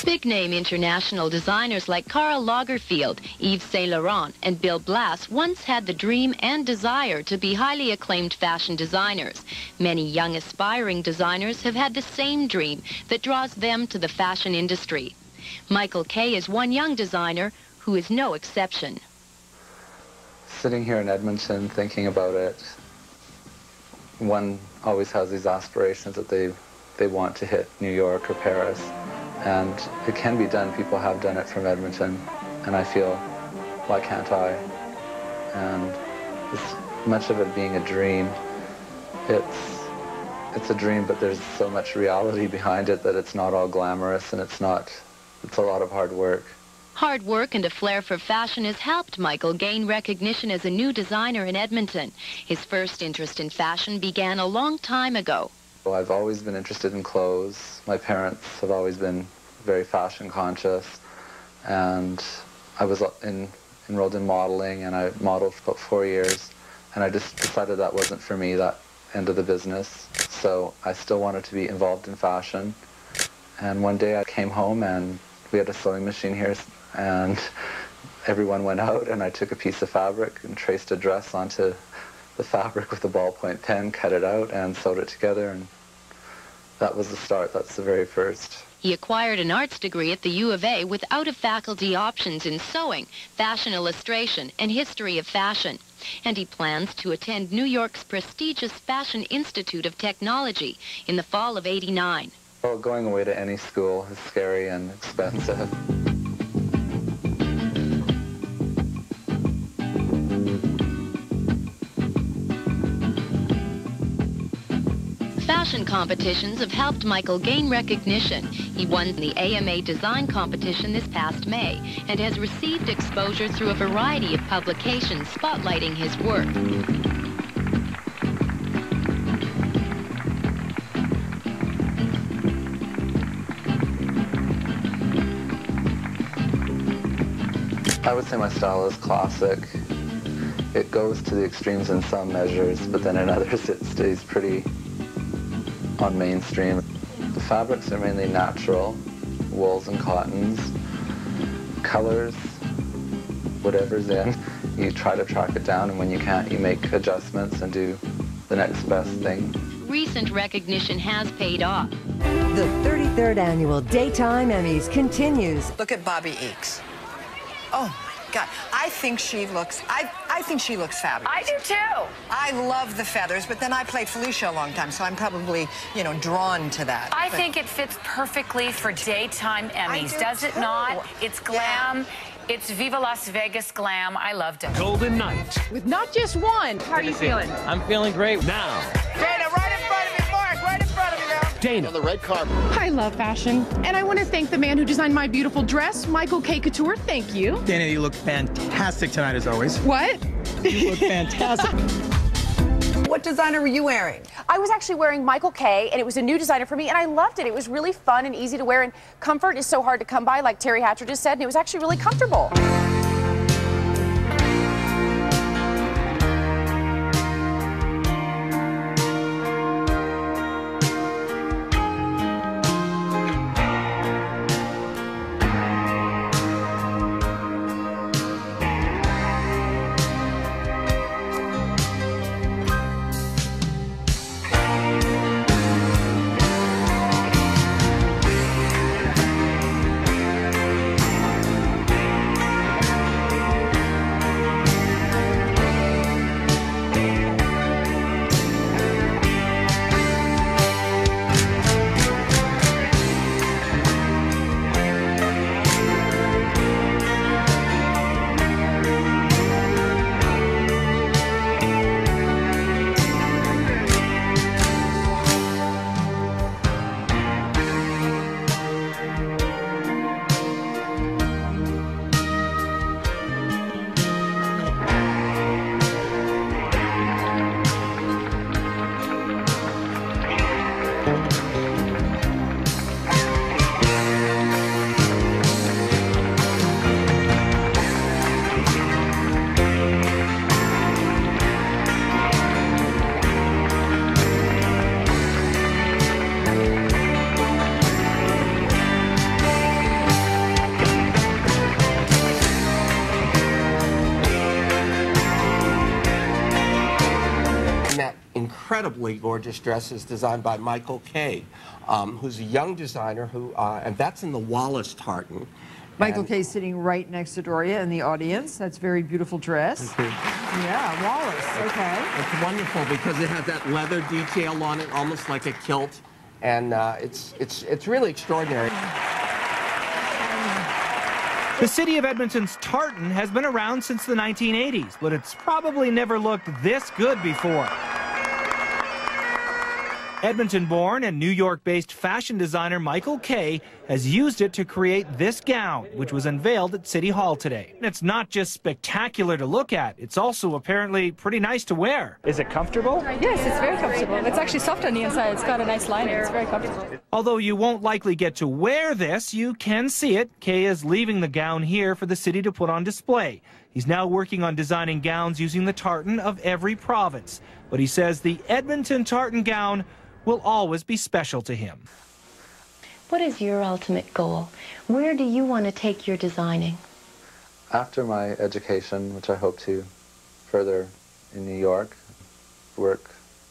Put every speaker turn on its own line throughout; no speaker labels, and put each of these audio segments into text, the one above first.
Big-name international designers like Karl Lagerfeld, Yves Saint Laurent, and Bill Blass once had the dream and desire to be highly acclaimed fashion designers. Many young aspiring designers have had the same dream that draws them to the fashion industry. Michael Kaye is one young designer who is no exception.
Sitting here in Edmonton thinking about it, one always has these aspirations that they want to hit New York or Paris. And it can be done. People have done it from Edmonton. And I feel, why can't I? And as much of it being a dream, it's a dream, but there's so much reality behind it that it's not all glamorous, and it's a lot of hard work.
Hard work and a flair for fashion has helped Michael gain recognition as a new designer in Edmonton. His first interest in fashion began a long time ago.
Well, I've always been interested in clothes. My parents have always been very fashion conscious, and I was enrolled in modeling, and I modeled for about 4 years, and I just decided that wasn't for me, that end of the business. So I still wanted to be involved in fashion. And one day I came home and we had a sewing machine here, and everyone went out, and I took a piece of fabric and traced a dress onto the fabric with a ballpoint pen, cut it out, and sewed it together, and that was the start. That's the very first.
He acquired an arts degree at the U of A with out-of-faculty options in sewing, fashion illustration, and history of fashion. And he plans to attend New York's prestigious Fashion Institute of Technology in the fall of '89.
Well, going away to any school is scary and expensive.
Fashion competitions have helped Michael gain recognition. He won the AMA design competition this past May and has received exposure through a variety of publications spotlighting his work.
I would say my style is classic. It goes to the extremes in some measures, but then in others it stays pretty on mainstream. The fabrics are mainly natural, wools and cottons. Colors, whatever's in, you try to track it down, and when you can't, you make adjustments and do the next best thing.
Recent recognition has paid off.
The 33rd Annual Daytime Emmys continues.
Look at Bobby Eakes. Oh my God, I think she looks fabulous.
I do too.
I love the feathers, but then I played Felicia a long time, so I'm probably, drawn to that.
I think it fits perfectly for daytime Emmys, does it not? It's glam. Yeah. It's Viva Las Vegas glam. I loved it.
Golden Night.
With not just one. How are you feeling?
I'm feeling great now.
Dana, right in front of me, Mark, right in front of me now.
Dana.
On the red carpet.
I love fashion, and I want to thank the man who designed my beautiful dress, Michael Kaye Couture. Thank you.
Dana, you look fantastic tonight, as always.
What?
You look fantastic.
What designer were you wearing?
I was actually wearing Michael Kaye, and it was a new designer for me, and I loved it. It was really fun and easy to wear, and comfort is so hard to come by, like Terry Hatcher just said, and it was actually really comfortable.
incredibly gorgeous dresses designed by Michael Kaye, who's a young designer who, and that's in the Wallace tartan.
Michael Kaye sitting right next to Doria in the audience. That's a very beautiful dress. Yeah, Wallace, okay.
It's wonderful because it has that leather detail on it, almost like a kilt, and it's really extraordinary.
The city of Edmonton's tartan has been around since the 1980s, but it's probably never looked this good before. Edmonton-born and New York-based fashion designer Michael Kaye has used it to create this gown, which was unveiled at City Hall today. And it's not just spectacular to look at, it's also apparently pretty nice to wear. Is it comfortable?
Yes, it's very comfortable. It's actually soft on the inside. It's got a nice lining. It's very comfortable.
Although you won't likely get to wear this, you can see it. Kaye is leaving the gown here for the city to put on display. He's now working on designing gowns using the tartan of every province. But he says the Edmonton tartan gown will always be special to him.
What is your ultimate goal? Where do you want to take your designing?
After my education, which I hope to further in New York, work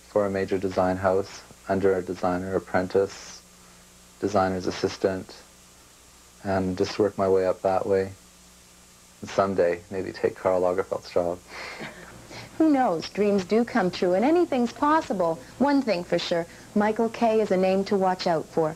for a major design house under a designer apprentice, designer's assistant, and just work my way up that way. And someday, maybe take Karl Lagerfeld's job.
Who knows? Dreams do come true, and anything's possible. One thing for sure, Michael Kaye is a name to watch out for.